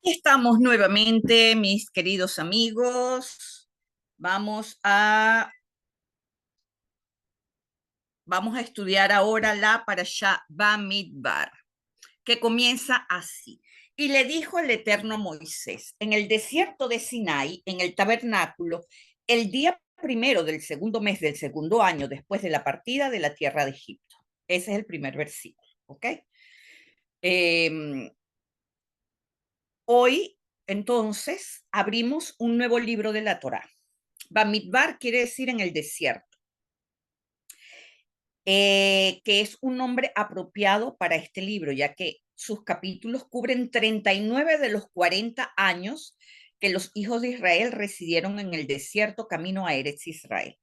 Estamos nuevamente, mis queridos amigos. Vamos a, vamos a estudiar ahora la Parashá Bamidbar, que comienza así. Y le dijo el Eterno a Moisés, en el desierto de Sinai, en el tabernáculo, el día primero del segundo mes del segundo año después de la partida de la tierra de Egipto. Ese es el primer versículo, ¿ok? Eh, Hoy, entonces, abrimos un nuevo libro de la Torá. Bamidbar quiere decir en el desierto, que es un nombre apropiado para este libro, ya que sus capítulos cubren 39 de los 40 años que los hijos de Israel residieron en el desierto camino a Eretz Israel.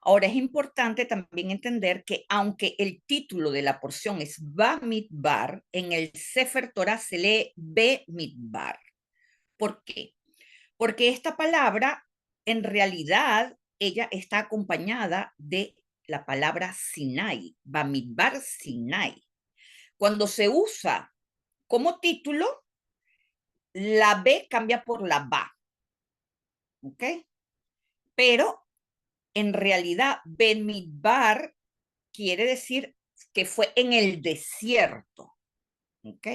Ahora es importante también entender que aunque el título de la porción es Bamidbar, en el Sefer Torah se lee Bemidbar. ¿Por qué? Porque esta palabra, en realidad, ella está acompañada de la palabra Sinai, Bamidbar Sinai. Cuando se usa como título, la B cambia por la Ba, ¿ok? Pero en realidad, Bamidbar quiere decir que fue en el desierto, ¿ok?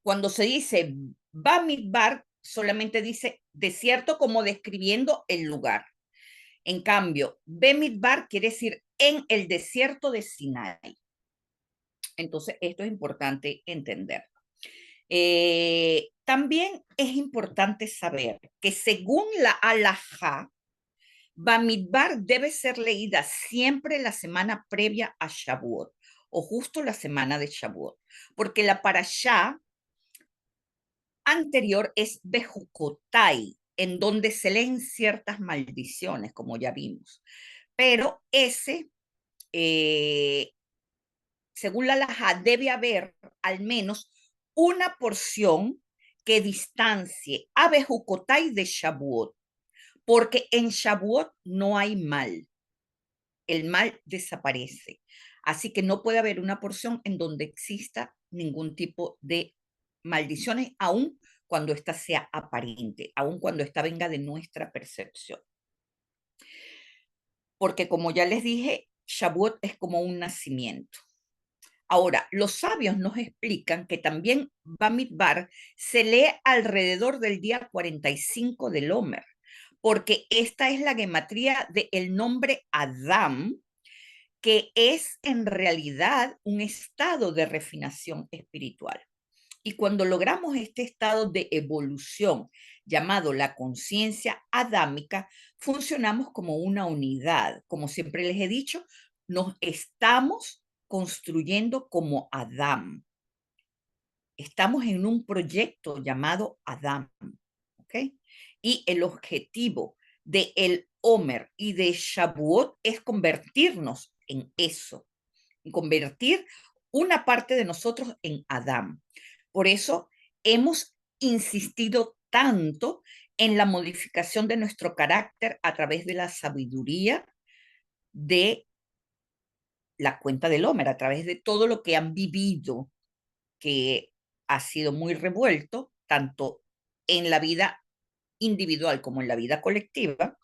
Cuando se dice Bamidbar, solamente dice desierto como describiendo el lugar. En cambio, Bemidbar quiere decir en el desierto de Sinai. Entonces, esto es importante entender. También es importante saber que según la halajá, Bamidbar debe ser leída siempre la semana previa a Shavuot o justo la semana de Shavuot, porque la parashá anterior es Bejucotai, en donde se leen ciertas maldiciones, como ya vimos. Pero eh, según la Laja, debe haber al menos una porción que distancie a Bejucotay de Shavuot, porque en Shavuot no hay mal, el mal desaparece. Así que no puede haber una porción en donde exista ningún tipo de maldiciones, aun cuando ésta sea aparente, aun cuando ésta venga de nuestra percepción. Porque como ya les dije, Shavuot es como un nacimiento. Ahora, los sabios nos explican que también Bamidbar se lee alrededor del día 45 del Homer, porque esta es la gematría del nombre Adam, que es en realidad un estado de refinación espiritual. Y cuando logramos este estado de evolución llamado la conciencia adámica, funcionamos como una unidad. Como siempre les he dicho, nos estamos construyendo como Adán. Estamos en un proyecto llamado Adán, ¿ok? Y el objetivo de el Omer y de Shavuot es convertirnos en eso, convertir una parte de nosotros en Adán. Por eso hemos insistido tanto en la modificación de nuestro carácter a través de la sabiduría de la cuenta del Homer, a través de todo lo que han vivido, que ha sido muy revuelto, tanto en la vida individual como en la vida colectiva.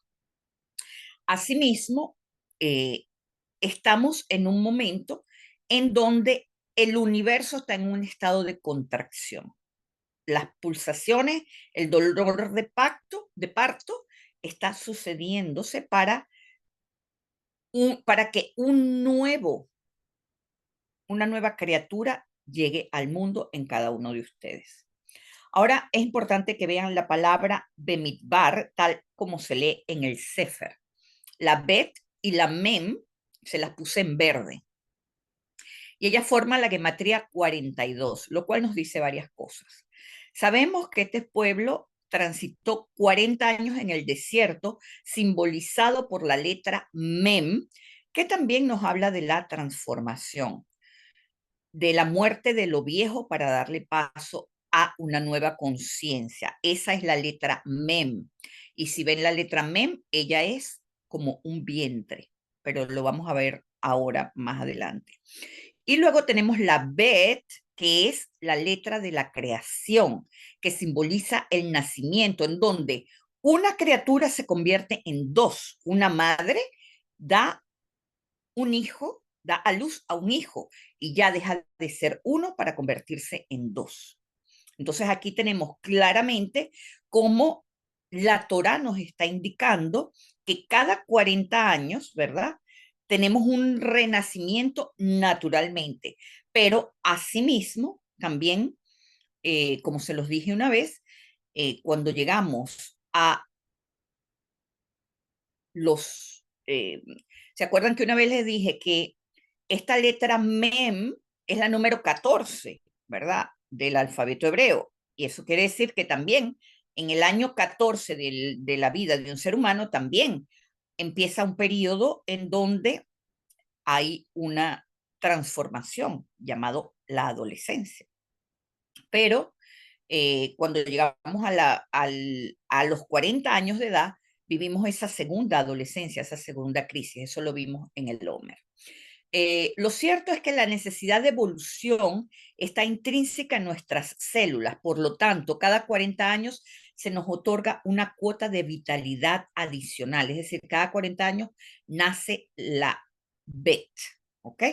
Asimismo, eh, estamos en un momento en donde el universo está en un estado de contracción. Las pulsaciones, el dolor de parto está sucediéndose para que una nueva criatura llegue al mundo en cada uno de ustedes. Ahora es importante que vean la palabra Bemidbar tal como se lee en el Sefer. La Bet y la Mem se las puse en verde. Y ella forma la gematría 42, lo cual nos dice varias cosas. Sabemos que este pueblo transitó 40 años en el desierto, simbolizado por la letra Mem, que también nos habla de la transformación, de la muerte de lo viejo para darle paso a una nueva conciencia. Esa es la letra Mem. Y si ven la letra Mem, ella es como un vientre, pero lo vamos a ver ahora más adelante. Y luego tenemos la Bet, que es la letra de la creación, que simboliza el nacimiento, en donde una criatura se convierte en dos. Una madre da un hijo, da a luz a un hijo y ya deja de ser uno para convertirse en dos. Entonces aquí tenemos claramente cómo la Torá nos está indicando que cada 40 años, ¿verdad? Tenemos un renacimiento naturalmente, pero asimismo también, como se los dije una vez, cuando llegamos a los... ¿Se acuerdan que una vez les dije que esta letra Mem es la número 14, ¿verdad? Del alfabeto hebreo. Y eso quiere decir que también en el año 14 de la vida de un ser humano también empieza un periodo en donde hay una transformación llamado la adolescencia. Pero cuando llegamos a los 40 años de edad, vivimos esa segunda adolescencia, esa segunda crisis. Eso lo vimos en el Homer. Lo cierto es que la necesidad de evolución está intrínseca en nuestras células, por lo tanto, cada 40 años se nos otorga una cuota de vitalidad adicional, es decir, cada 40 años nace la BET, ¿ok?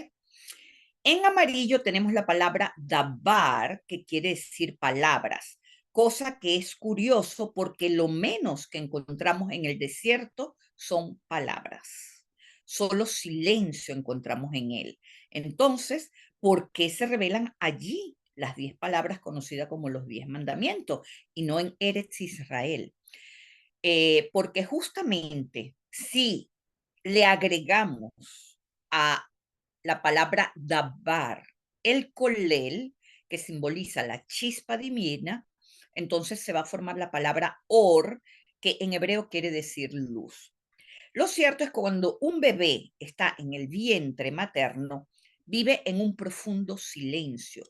En amarillo tenemos la palabra dabar, que quiere decir palabras, cosa que es curioso porque lo menos que encontramos en el desierto son palabras. Solo silencio encontramos en él. Entonces, ¿por qué se revelan allí las 10 palabras conocidas como los 10 mandamientos y no en Eretz Israel? Porque justamente si le agregamos a la palabra dabar, el colel, que simboliza la chispa divina, entonces se va a formar la palabra or, que en hebreo quiere decir luz. Lo cierto es que cuando un bebé está en el vientre materno, vive en un profundo silencio,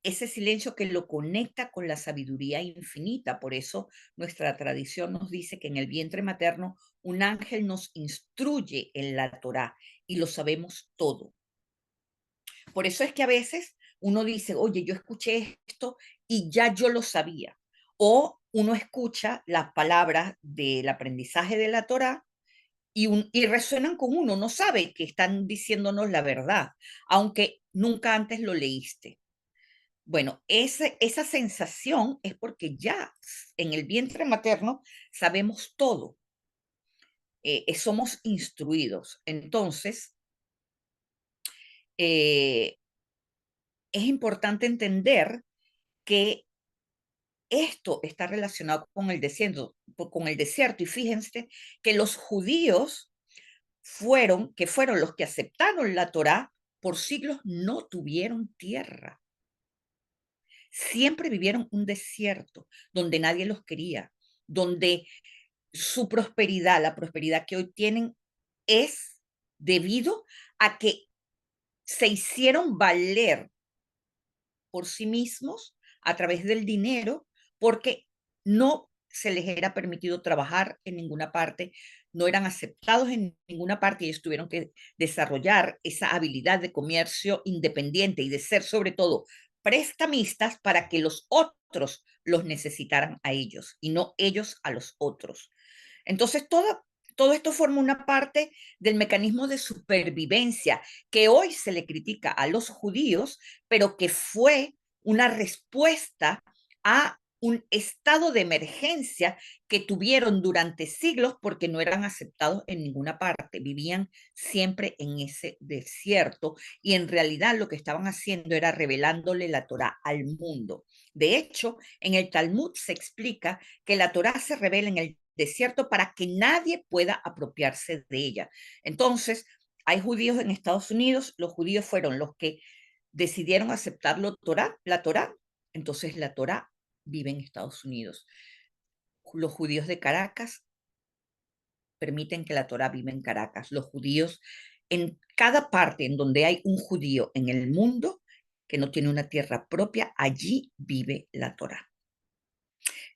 ese silencio que lo conecta con la sabiduría infinita. Por eso nuestra tradición nos dice que en el vientre materno un ángel nos instruye en la Torá y lo sabemos todo. Por eso es que a veces uno dice, oye, yo escuché esto y ya yo lo sabía. O uno escucha las palabras del aprendizaje de la Torá y resuenan con uno, no sabe que están diciéndonos la verdad, aunque nunca antes lo leíste. Bueno, esa sensación es porque ya en el vientre materno sabemos todo, somos instruidos. Entonces, eh, es importante entender que esto está relacionado con el desierto. Y fíjense que los judíos que fueron los que aceptaron la Torá, por siglos no tuvieron tierra. Siempre vivieron un desierto donde nadie los quería, donde su prosperidad, la prosperidad que hoy tienen, es debido a que se hicieron valer por sí mismos a través del dinero, porque no se les era permitido trabajar en ninguna parte, no eran aceptados en ninguna parte y ellos tuvieron que desarrollar esa habilidad de comercio independiente y de ser sobre todo prestamistas para que los otros los necesitaran a ellos y no ellos a los otros. Entonces, todo esto forma una parte del mecanismo de supervivencia que hoy se le critica a los judíos, pero que fue una respuesta a un estado de emergencia que tuvieron durante siglos porque no eran aceptados en ninguna parte, vivían siempre en ese desierto y en realidad lo que estaban haciendo era revelándole la Torá al mundo. De hecho, en el Talmud se explica que la Torá se revela en el desierto para que nadie pueda apropiarse de ella. Entonces, hay judíos en Estados Unidos, los judíos fueron los que decidieron aceptar la Torá, entonces la Torá vive en Estados Unidos. Los judíos de Caracas permiten que la Torá viva en Caracas. Los judíos, en cada parte en donde hay un judío en el mundo que no tiene una tierra propia, allí vive la Torá.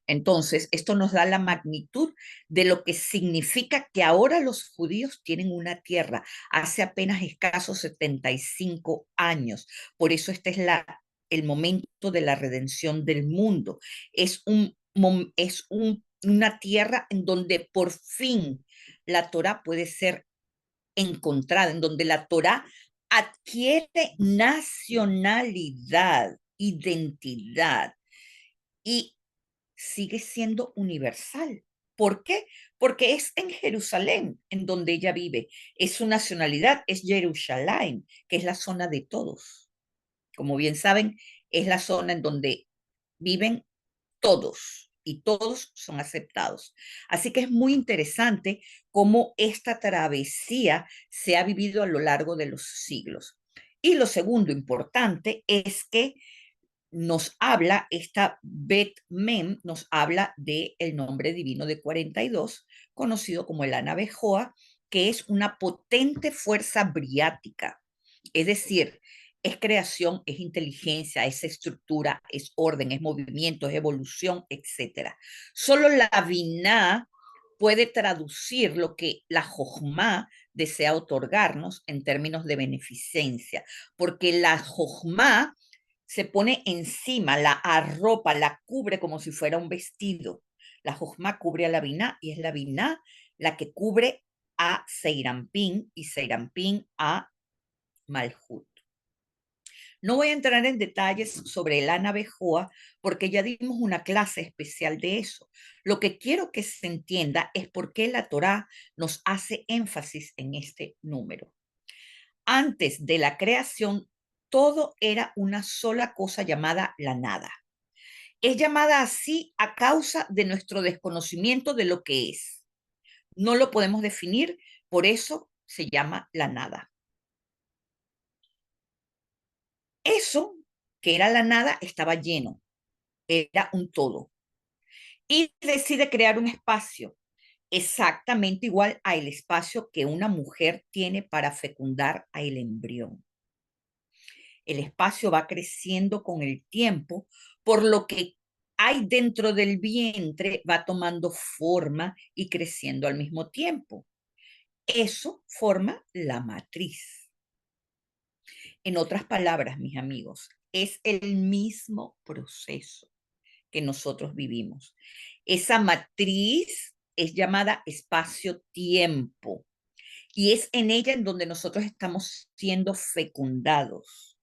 Entonces, esto nos da la magnitud de lo que significa que ahora los judíos tienen una tierra, hace apenas escasos 75 años. Por eso esta es la el momento de la redención del mundo. Es una tierra en donde por fin la Torá puede ser encontrada, en donde la Torá adquiere nacionalidad, identidad y sigue siendo universal. ¿Por qué? Porque es en Jerusalén en donde ella vive. Es su nacionalidad, es Jerusalén, que es la zona de todos. Como bien saben, es la zona en donde viven todos y todos son aceptados. Así que es muy interesante cómo esta travesía se ha vivido a lo largo de los siglos. Y lo segundo importante es que nos habla, esta Bet Mem nos habla del nombre divino de 42, conocido como el Anabejoa, que es una potente fuerza briática. Es decir, es creación, es inteligencia, es estructura, es orden, es movimiento, es evolución, etc. Solo la Binah puede traducir lo que la Jojma desea otorgarnos en términos de beneficencia, porque la Jojma se pone encima, la arropa, la cubre como si fuera un vestido. La Jojma cubre a la Binah y es la Binah la que cubre a Seirampín y Seirampín a Malhut. No voy a entrar en detalles sobre el Anabejoa porque ya dimos una clase especial de eso. Lo que quiero que se entienda es por qué la Torá nos hace énfasis en este número. Antes de la creación, todo era una sola cosa llamada la nada. Es llamada así a causa de nuestro desconocimiento de lo que es. No lo podemos definir, por eso se llama la nada. Eso, que era la nada, estaba lleno, era un todo. Y decide crear un espacio exactamente igual al espacio que una mujer tiene para fecundar al embrión. El espacio va creciendo con el tiempo, por lo que hay dentro del vientre va tomando forma y creciendo al mismo tiempo. Eso forma la matriz. En otras palabras, mis amigos, es el mismo proceso que nosotros vivimos. Esa matriz es llamada espacio-tiempo y es en ella en donde nosotros estamos siendo fecundados.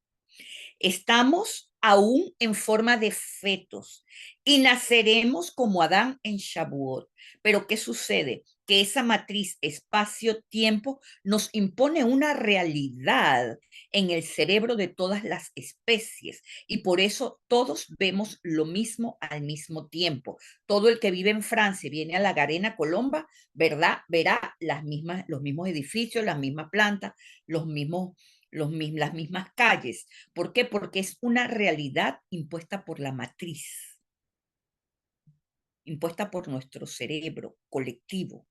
Estamos aún en forma de fetos y naceremos como Adán en Shavuot. Pero ¿qué sucede? Que esa matriz espacio-tiempo nos impone una realidad en el cerebro de todas las especies y por eso todos vemos lo mismo al mismo tiempo. Todo el que vive en Francia y viene a la Garena Colomba, ¿verdad? Verá los mismos edificios, las mismas plantas, las mismas calles. ¿Por qué? Porque es una realidad impuesta por la matriz, impuesta por nuestro cerebro colectivo.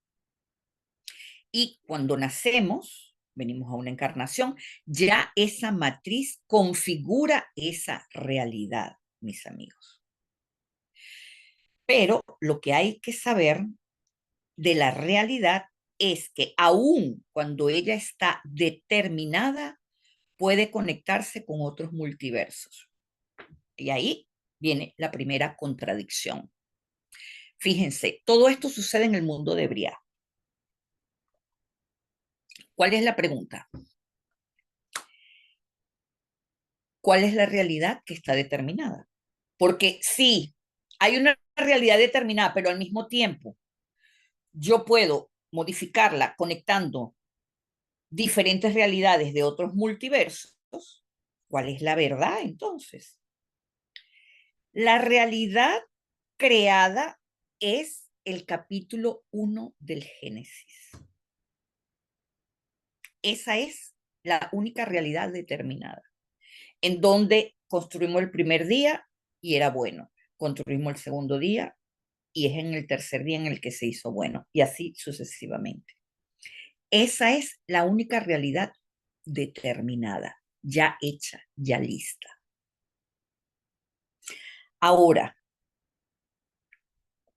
Y cuando nacemos, venimos a una encarnación, ya esa matriz configura esa realidad, mis amigos. Pero lo que hay que saber de la realidad es que aun cuando ella está determinada, puede conectarse con otros multiversos. Y ahí viene la primera contradicción. Fíjense, todo esto sucede en el mundo de Briah. ¿Cuál es la pregunta? ¿Cuál es la realidad que está determinada? Porque sí, hay una realidad determinada, pero al mismo tiempo yo puedo modificarla conectando diferentes realidades de otros multiversos. ¿Cuál es la verdad entonces? La realidad creada es el capítulo 1 del Génesis. Esa es la única realidad determinada, en donde construimos el primer día y era bueno, construimos el segundo día y es en el tercer día en el que se hizo bueno, y así sucesivamente. Esa es la única realidad determinada, ya hecha, ya lista. Ahora,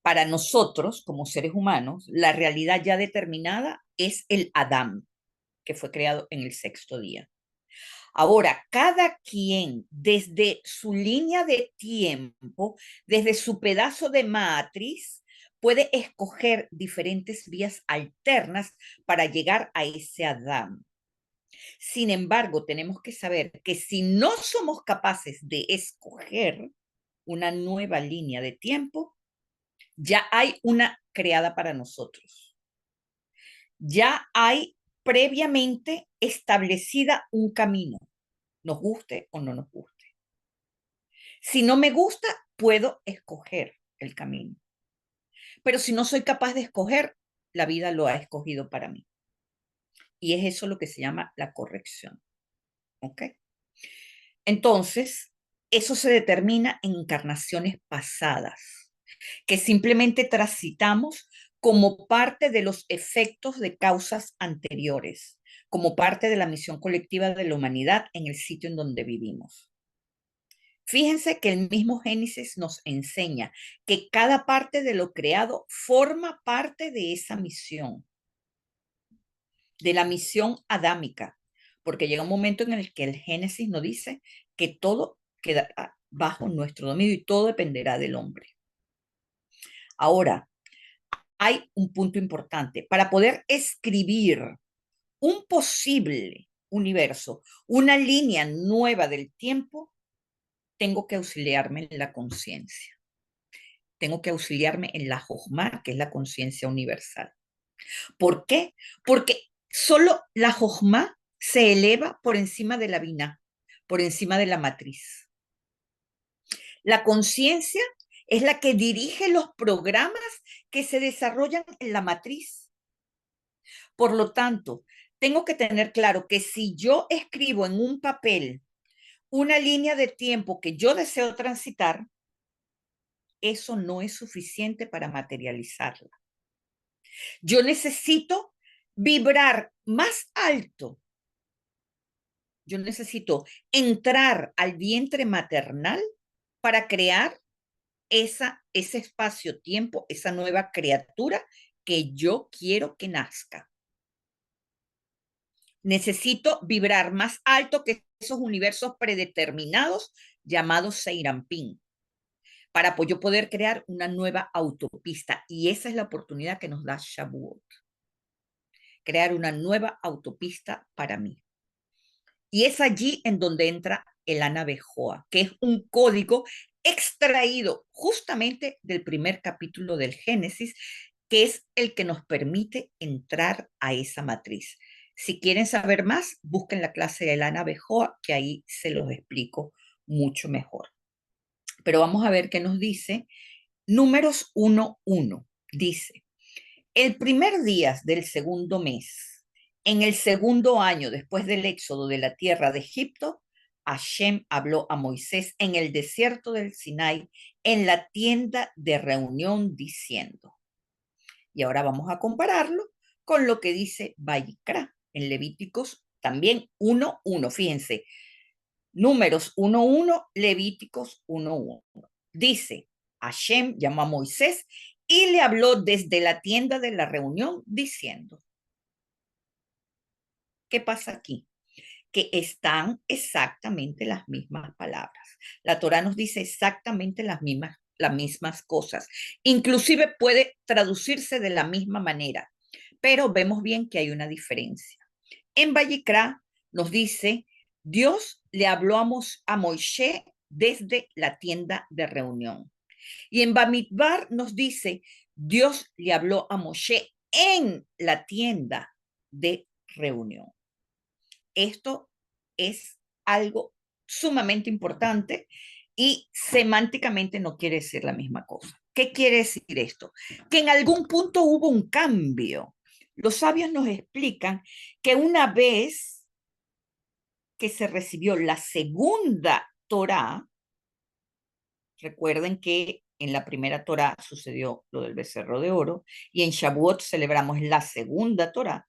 para nosotros, como seres humanos, la realidad ya determinada es el Adán, que fue creado en el sexto día. Ahora, cada quien desde su línea de tiempo, desde su pedazo de matriz, puede escoger diferentes vías alternas para llegar a ese Adán. Sin embargo, tenemos que saber que si no somos capaces de escoger una nueva línea de tiempo, ya hay una creada para nosotros. Ya hay previamente establecida un camino, nos guste o no nos guste. Si no me gusta, puedo escoger el camino. Pero si no soy capaz de escoger, la vida lo ha escogido para mí. Y es eso lo que se llama la corrección. ¿Ok? Entonces, eso se determina en encarnaciones pasadas, que simplemente transitamos como parte de los efectos de causas anteriores, como parte de la misión colectiva de la humanidad en el sitio en donde vivimos. Fíjense que el mismo Génesis nos enseña que cada parte de lo creado forma parte de esa misión, de la misión adámica, porque llega un momento en el que el Génesis nos dice que todo queda bajo nuestro dominio y todo dependerá del hombre. Ahora, hay un punto importante. Para poder escribir un posible universo, una línea nueva del tiempo, tengo que auxiliarme en la conciencia. Tengo que auxiliarme en la Jojma, que es la conciencia universal. ¿Por qué? Porque solo la Jojma se eleva por encima de la Binah, por encima de la matriz. La conciencia es la que dirige los programas que se desarrollan en la matriz. Por lo tanto, tengo que tener claro que si yo escribo en un papel una línea de tiempo que yo deseo transitar, eso no es suficiente para materializarla. Yo necesito vibrar más alto. Yo necesito entrar al vientre maternal para crear ese espacio-tiempo, esa nueva criatura que yo quiero que nazca. Necesito vibrar más alto que esos universos predeterminados llamados Seirampin para yo poder crear una nueva autopista. Y esa es la oportunidad que nos da Shavuot. Crear una nueva autopista para mí. Y es allí en donde entra el Anabejoa, que es un código extraído justamente del primer capítulo del Génesis, que es el que nos permite entrar a esa matriz. Si quieren saber más, busquen la clase de Elana Bejoa, que ahí se los explico mucho mejor. Pero vamos a ver qué nos dice Números 1:1. Dice, el primer día del segundo mes, en el segundo año después del éxodo de la tierra de Egipto, Hashem habló a Moisés en el desierto del Sinai, en la tienda de reunión, diciendo. Y ahora vamos a compararlo con lo que dice Vayikra en Levíticos también 1:1. Fíjense, Números 1:1, Levíticos 1:1. Dice, Hashem llamó a Moisés y le habló desde la tienda de la reunión diciendo, ¿qué pasa aquí? Que están exactamente las mismas palabras. La Torá nos dice exactamente las mismas cosas. Inclusive puede traducirse de la misma manera, pero vemos bien que hay una diferencia. En Vayikra nos dice, Dios le habló a Moisés desde la tienda de reunión. Y en Bamidbar nos dice, Dios le habló a Moshe en la tienda de reunión. Esto es algo sumamente importante y semánticamente no quiere decir la misma cosa. ¿Qué quiere decir esto? Que en algún punto hubo un cambio. Los sabios nos explican que una vez que se recibió la segunda Torá, recuerden que en la primera Torá sucedió lo del becerro de oro y en Shavuot celebramos la segunda Torá.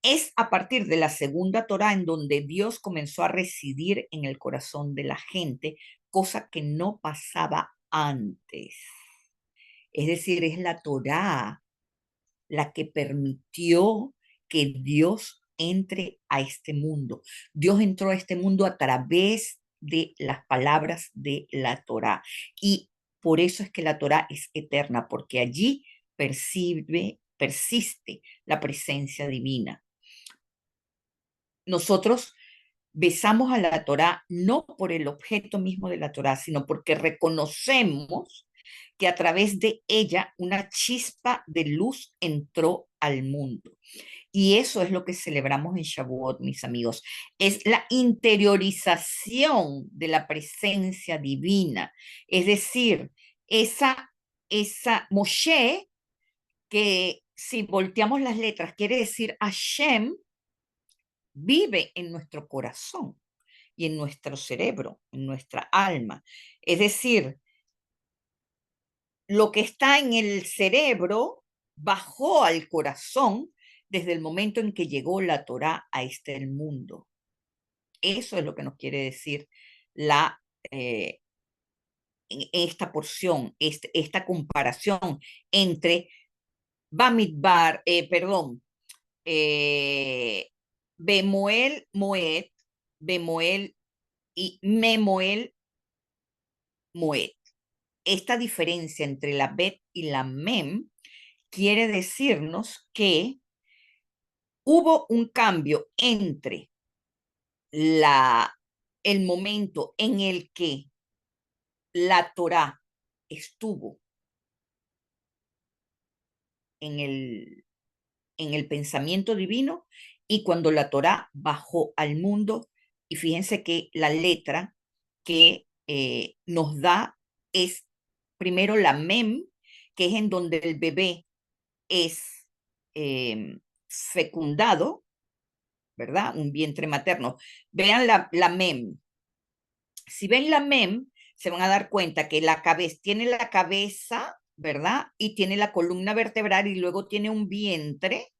Es a partir de la segunda Torá en donde Dios comenzó a residir en el corazón de la gente, cosa que no pasaba antes. Es decir, es la Torá la que permitió que Dios entre a este mundo. Dios entró a este mundo a través de las palabras de la Torá. Y por eso es que la Torá es eterna, porque allí persiste la presencia divina. Nosotros besamos a la Torá no por el objeto mismo de la Torá, sino porque reconocemos que a través de ella una chispa de luz entró al mundo. Y eso es lo que celebramos en Shavuot, mis amigos. Es la interiorización de la presencia divina. Es decir, esa Moshe, que si volteamos las letras, quiere decir Hashem, vive en nuestro corazón y en nuestro cerebro, en nuestra alma. Es decir, lo que está en el cerebro bajó al corazón desde el momento en que llegó la Torá a este mundo. Eso es lo que nos quiere decir la, eh, esta porción, esta comparación entre Bamidbar, eh, Bemoel Moed, Bemoel y Memoel Moed. Esta diferencia entre la Bet y la Mem quiere decirnos que hubo un cambio entre la, el momento en el que la Torá estuvo en el pensamiento divino y cuando la Torá bajó al mundo. Y fíjense que la letra que nos da es primero la Mem, que es en donde el bebé es fecundado, ¿verdad? Un vientre materno. Vean la Mem. Si ven la Mem, se van a dar cuenta que la cabeza tiene la cabeza, ¿verdad? Y tiene la columna vertebral y luego tiene un vientre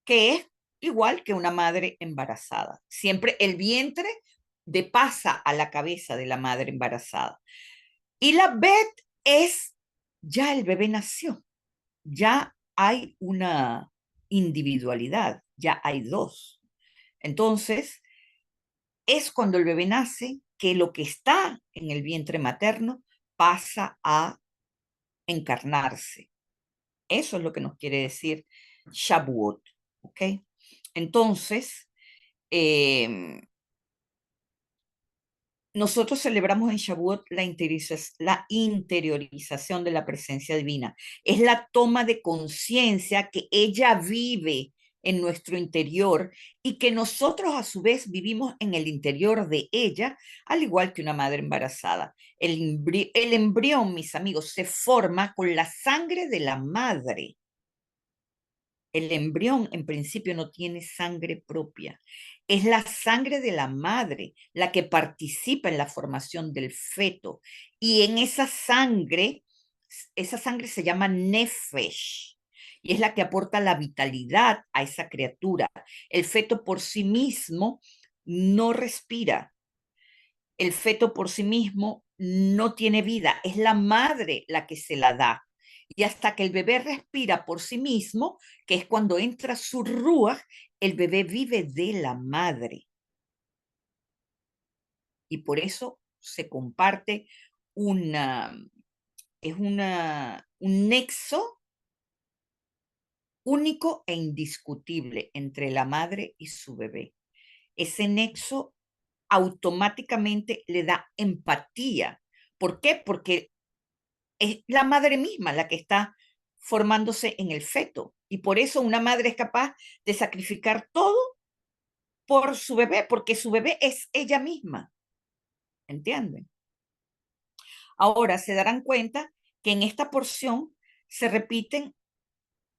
que es igual que una madre embarazada. Siempre el vientre pasa a la cabeza de la madre embarazada. Y la Bet es, ya el bebé nació, ya hay una individualidad, ya hay dos. Entonces, es cuando el bebé nace que lo que está en el vientre materno pasa a encarnarse. Eso es lo que nos quiere decir Shavuot, ¿ok? Entonces, eh, nosotros celebramos en Shavuot la interiorización de la presencia divina. Es la toma de conciencia que ella vive en nuestro interior y que nosotros a su vez vivimos en el interior de ella, al igual que una madre embarazada. El embrión, mis amigos, se forma con la sangre de la madre. El embrión en principio no tiene sangre propia. Es la sangre de la madre la que participa en la formación del feto. Y en esa sangre se llama nefesh. Y es la que aporta la vitalidad a esa criatura. El feto por sí mismo no respira. El feto por sí mismo no tiene vida. Es la madre la que se la da. Y hasta que el bebé respira por sí mismo, que es cuando entra su ruaj, el bebé vive de la madre. Y por eso se comparte una, un nexo único e indiscutible entre la madre y su bebé. Ese nexo automáticamente le da empatía. ¿Por qué? Porque es la madre misma la que está formándose en el feto. Y por eso una madre es capaz de sacrificar todo por su bebé, porque su bebé es ella misma. ¿Entienden? Ahora se darán cuenta que en esta porción se repiten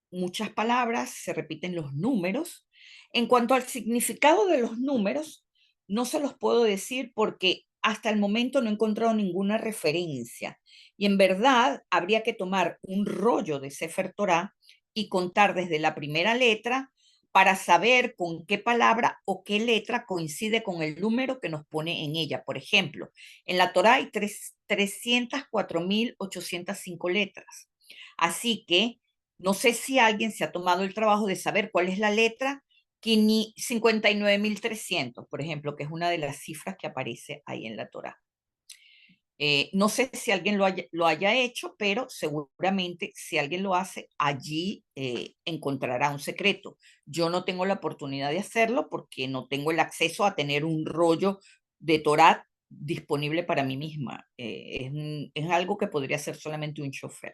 muchas palabras, se repiten los números. En cuanto al significado de los números, no se los puedo decir porque hasta el momento no he encontrado ninguna referencia. Y en verdad habría que tomar un rollo de Sefer Torah y contar desde la primera letra para saber con qué palabra o qué letra coincide con el número que nos pone en ella. Por ejemplo, en la Torah hay 304.805 letras. Así que no sé si alguien se ha tomado el trabajo de saber cuál es la letra 59.300, por ejemplo, que es una de las cifras que aparece ahí en la Torá. No sé si alguien lo haya hecho, pero seguramente si alguien lo hace, allí encontrará un secreto. Yo no tengo la oportunidad de hacerlo porque no tengo el acceso a tener un rollo de Torá disponible para mí misma. Es algo que podría hacer solamente un sofer,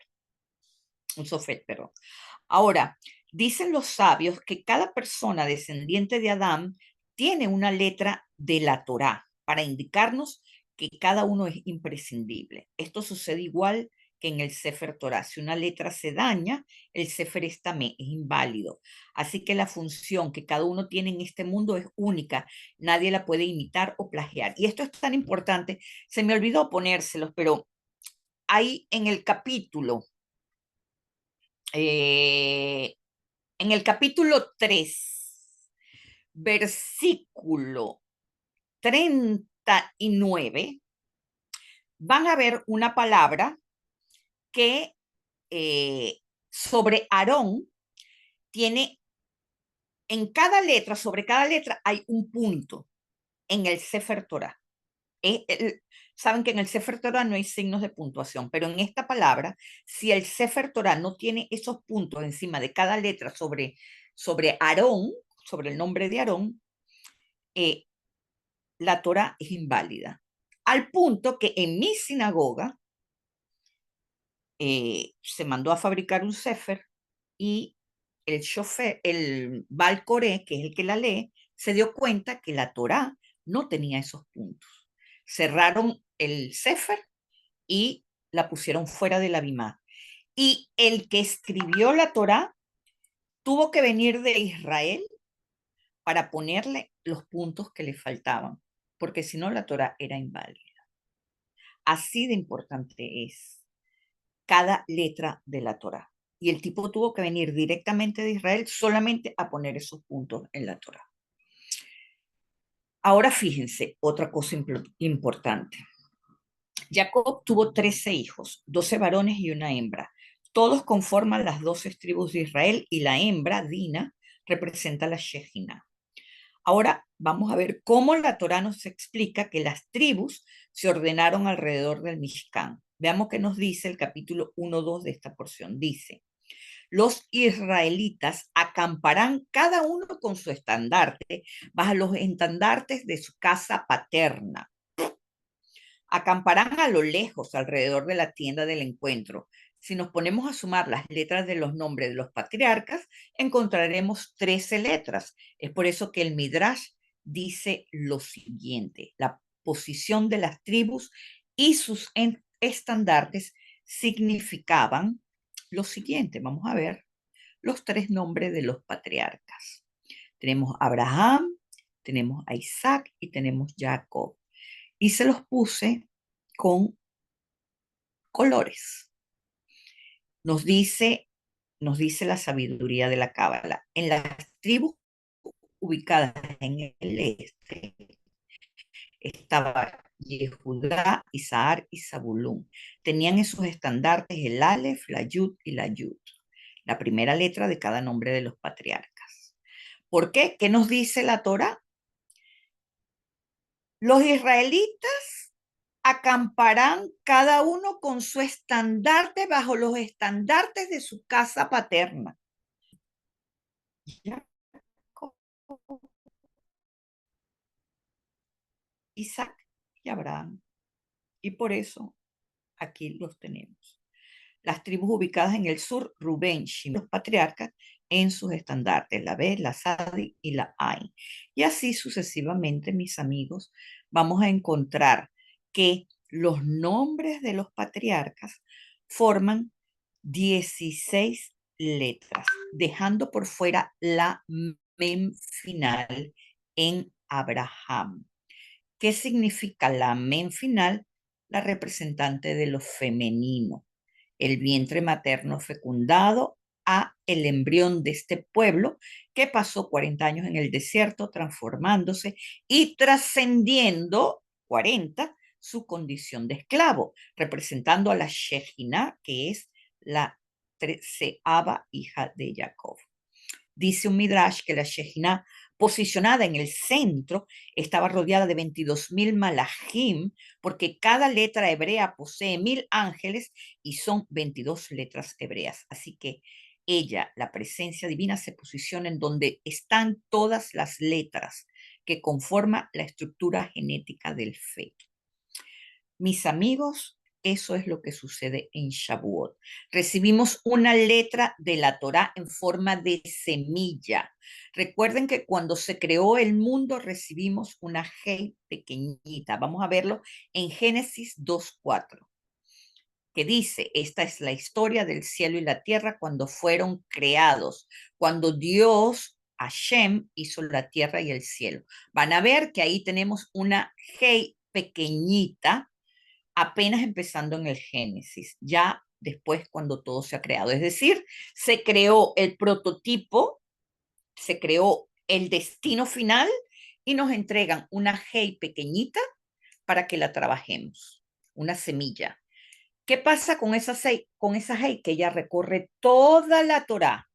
perdón. Ahora, dicen los sabios que cada persona descendiente de Adán tiene una letra de la Torá para indicarnos que cada uno es imprescindible. Esto sucede igual que en el Sefer Torah. Si una letra se daña, el Sefer Estamé es inválido. Así que la función que cada uno tiene en este mundo es única. Nadie la puede imitar o plagiar. Y esto es tan importante. Se me olvidó ponérselos, pero hay eh, en el capítulo 3, versículo 39, van a ver una palabra que sobre Aarón tiene sobre cada letra hay un punto en el Sefer Torah. Saben que en el Sefer Torah no hay signos de puntuación, pero en esta palabra, si el Sefer Torah no tiene esos puntos encima de cada letra sobre Aarón, sobre el nombre de Aarón, eh, la Torah es inválida. Al punto que en mi sinagoga se mandó a fabricar un Sefer y el Baal Coré, que es el que la lee, se dio cuenta que la Torá no tenía esos puntos. Cerraron el Sefer y la pusieron fuera de la Bimá. Y el que escribió la Torá tuvo que venir de Israel para ponerle los puntos que le faltaban, porque si no la Torá era inválida. Así de importante es cada letra de la Torá. Y el tipo tuvo que venir directamente de Israel solamente a poner esos puntos en la Torá. Ahora fíjense, otra cosa importante. Jacob tuvo 13 hijos, 12 varones y una hembra. Todos conforman las 12 tribus de Israel y la hembra, Dina, representa la Shejina. Ahora vamos a ver cómo la Torá nos explica que las tribus se ordenaron alrededor del Mishkan. Veamos qué nos dice el capítulo 1-2 de esta porción. Dice, los israelitas acamparán cada uno con su estandarte bajo los estandartes de su casa paterna. Acamparán a lo lejos alrededor de la tienda del encuentro. Si nos ponemos a sumar las letras de los nombres de los patriarcas, encontraremos 13 letras. Es por eso que el Midrash dice lo siguiente: la posición de las tribus y sus estandartes significaban lo siguiente. Vamos a ver los 3 nombres de los patriarcas. Tenemos a Abraham, tenemos a Isaac y tenemos a Jacob. Y se los puse con colores. Nos dice, nos dice la sabiduría de la Cábala. En las tribus ubicadas en el este estaba Yehudá, Isahar y Zabulón. Tenían en sus estandartes el Aleph, la Yud y la Yud, la primera letra de cada nombre de los patriarcas. ¿Por qué? ¿Qué nos dice la Torá? Los israelitas acamparán cada uno con su estandarte bajo los estandartes de su casa paterna. Isaac y Abraham. Y por eso aquí los tenemos. Las tribus ubicadas en el sur, Rubén, Shimón, los patriarcas, en sus estandartes, la B, la Sadi y la Ain. Y así sucesivamente, mis amigos, vamos a encontrar que los nombres de los patriarcas forman 16 letras, dejando por fuera la mem final en Abraham. ¿Qué significa la mem final? La representante de lo femenino, el vientre materno fecundado a el embrión de este pueblo que pasó 40 años en el desierto transformándose y trascendiendo 40 su condición de esclavo, representando a la Shejina, que es la 13ª hija de Jacob. Dice un Midrash que la Shejina, posicionada en el centro, estaba rodeada de 22,000 malajim, porque cada letra hebrea posee 1,000 ángeles y son 22 letras hebreas. Así que ella, la presencia divina, se posiciona en donde están todas las letras que conforman la estructura genética del feto. Mis amigos, eso es lo que sucede en Shavuot. Recibimos una letra de la Torá en forma de semilla. Recuerden que cuando se creó el mundo recibimos una Hei pequeñita. Vamos a verlo en Génesis 2:4, que dice, esta es la historia del cielo y la tierra cuando fueron creados, cuando Dios, Hashem, hizo la tierra y el cielo. Van a ver que ahí tenemos una Hei pequeñita, apenas empezando en el Génesis, ya después cuando todo se ha creado. Es decir, se creó el prototipo, se creó el destino final y nos entregan una Hei pequeñita para que la trabajemos, una semilla. ¿Qué pasa con esa Hei? Que ella recorre toda la Torá.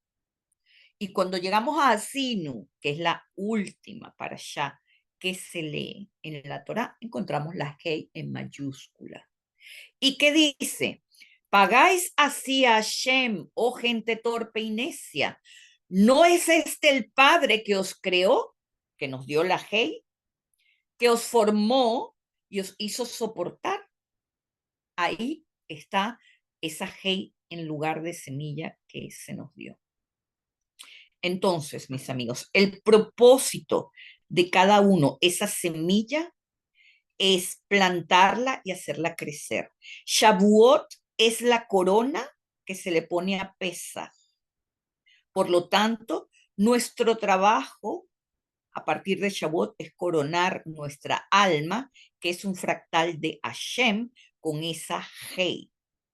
Y cuando llegamos a Asinu, que es la última para allá que se lee en la Torá, encontramos la Hei en mayúscula. ¿Y qué dice? Pagáis así a Hashem, oh gente torpe y necia. ¿No es este el Padre que os creó, que nos dio la Hei, que os formó y os hizo soportar? Ahí está esa Hei en lugar de semilla que se nos dio. Entonces, mis amigos, el propósito de cada uno, esa semilla, es plantarla y hacerla crecer. Shavuot es la corona que se le pone a Pesaj. Por lo tanto, nuestro trabajo a partir de Shavuot es coronar nuestra alma, que es un fractal de Hashem, con esa Hei.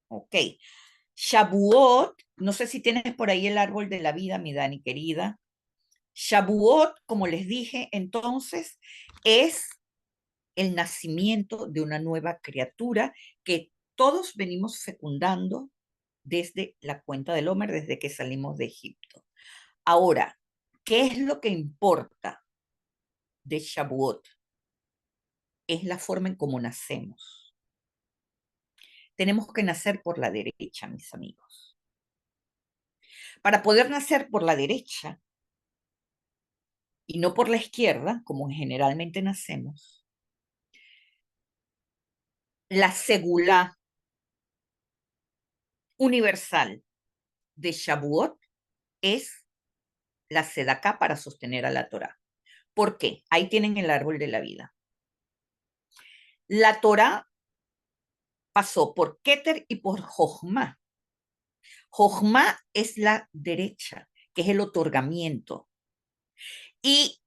Ok. Shavuot, no sé si tienes por ahí el árbol de la vida, mi Dani querida. Shavuot, como les dije entonces, es el nacimiento de una nueva criatura que todos venimos fecundando desde la cuenta del Homer, desde que salimos de Egipto. Ahora, ¿qué es lo que importa de Shavuot? Es la forma en cómo nacemos. Tenemos que nacer por la derecha, mis amigos. Para poder nacer por la derecha y no por la izquierda, como generalmente nacemos, la segula universal de Shavuot es la sedaká para sostener a la Torá. ¿Por qué? Ahí tienen el árbol de la vida. La Torá pasó por Keter y por Jochma. Jochma es la derecha, que es el otorgamiento. Y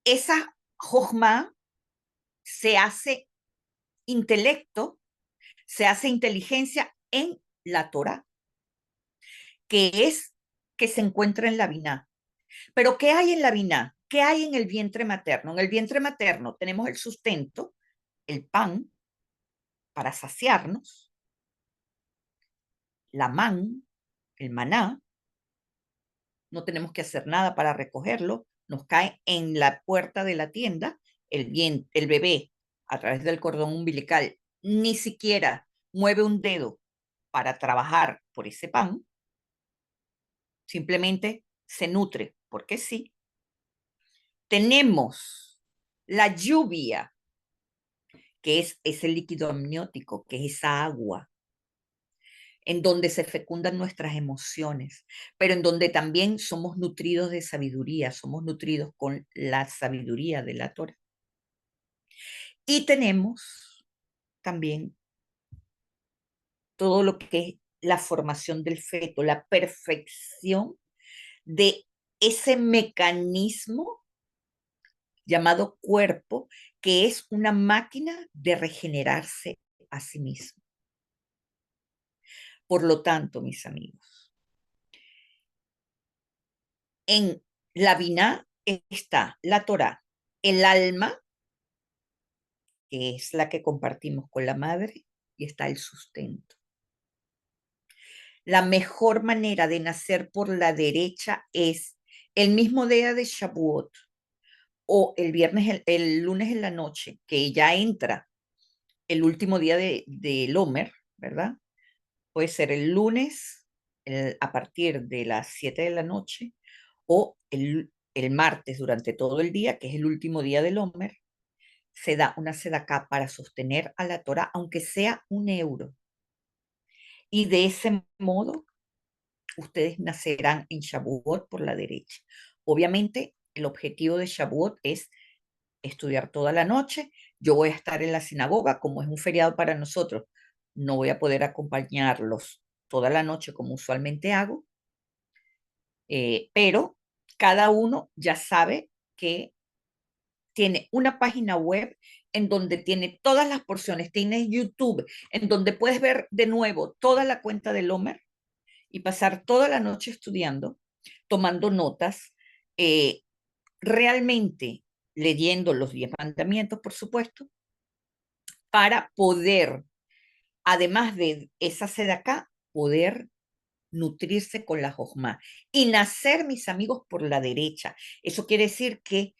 esa Jochma se hace intelecto, se hace inteligencia en la Torá, que se encuentra en la Biná. Pero ¿qué hay en la Biná? ¿Qué hay en el vientre materno? En el vientre materno tenemos el sustento, el pan para saciarnos, la man, el maná, no tenemos que hacer nada para recogerlo, nos cae en la puerta de la tienda, el bebé a través del cordón umbilical ni siquiera mueve un dedo para trabajar por ese pan, simplemente se nutre, porque sí. Tenemos la lluvia, que es ese líquido amniótico, que es esa agua en donde se fecundan nuestras emociones, pero en donde también somos nutridos de sabiduría, somos nutridos con la sabiduría de la Torah. Y tenemos también todo lo que es la formación del feto, la perfección de ese mecanismo llamado cuerpo, que es una máquina de regenerarse a sí mismo. Por lo tanto, mis amigos, en la Biná está la Torá, el alma, que es la que compartimos con la madre, y está el sustento. La mejor manera de nacer por la derecha es El mismo día de Shavuot o el viernes, el lunes en la noche, que ya entra el último día del Omer, ¿verdad? Puede ser el lunes a partir de las 7 de la noche o el martes durante todo el día, que es el último día del Omer, se da una sedacá para sostener a la Torah, aunque sea 1 euro. Y de ese modo, ustedes nacerán en Shavuot por la derecha. Obviamente, el objetivo de Shavuot es estudiar toda la noche. Yo voy a estar en la sinagoga, como es un feriado para nosotros. No voy a poder acompañarlos toda la noche como usualmente hago, pero cada uno ya sabe que tiene una página web en donde tiene todas las porciones, tiene YouTube, en donde puedes ver de nuevo toda la cuenta del Homer y pasar toda la noche estudiando, tomando notas, eh, realmente leyendo los 10 mandamientos, por supuesto, para poder, además de esa sed acá, poder nutrirse con la jojma y nacer, mis amigos, por la derecha. Eso quiere decir que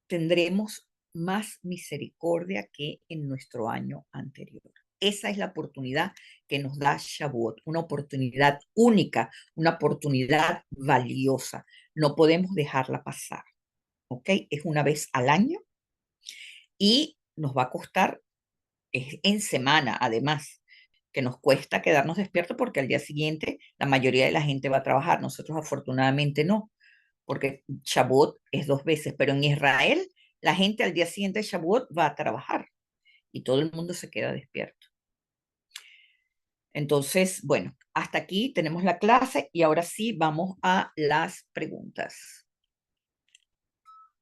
tendremos más misericordia que en nuestro año anterior. Esa es la oportunidad que nos da Shavuot, una oportunidad única, una oportunidad valiosa. No podemos dejarla pasar, ¿ok? Es una vez al año y nos va a costar, es en semana además, que nos cuesta quedarnos despiertos porque al día siguiente la mayoría de la gente va a trabajar. Nosotros afortunadamente no, porque Shavuot es 2 veces, pero en Israel la gente al día siguiente de Shavuot va a trabajar y todo el mundo se queda despierto. Entonces, bueno, hasta aquí tenemos la clase y ahora sí vamos a las preguntas.